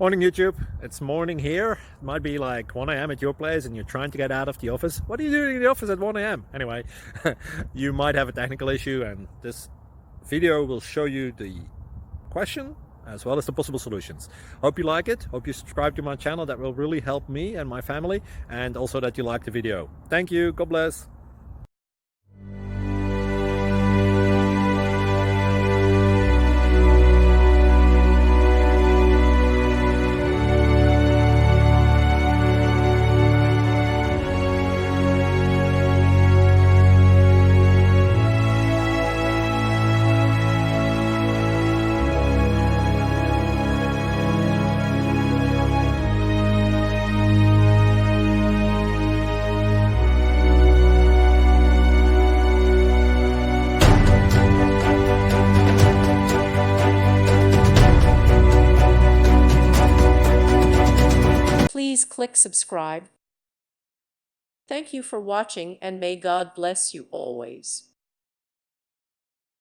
Morning YouTube, it's morning here. It might be like 1 a.m. at your place and you're trying to get out of the office. What are you doing in the office at 1 a.m.? Anyway, you might have a technical issue and this video will show you the question as well as the possible solutions. Hope you like it, hope you subscribe to my channel. That will really help me and my family, and also that you like the video. Thank you, God bless. Please click subscribe. Thank you for watching, and may God bless you always.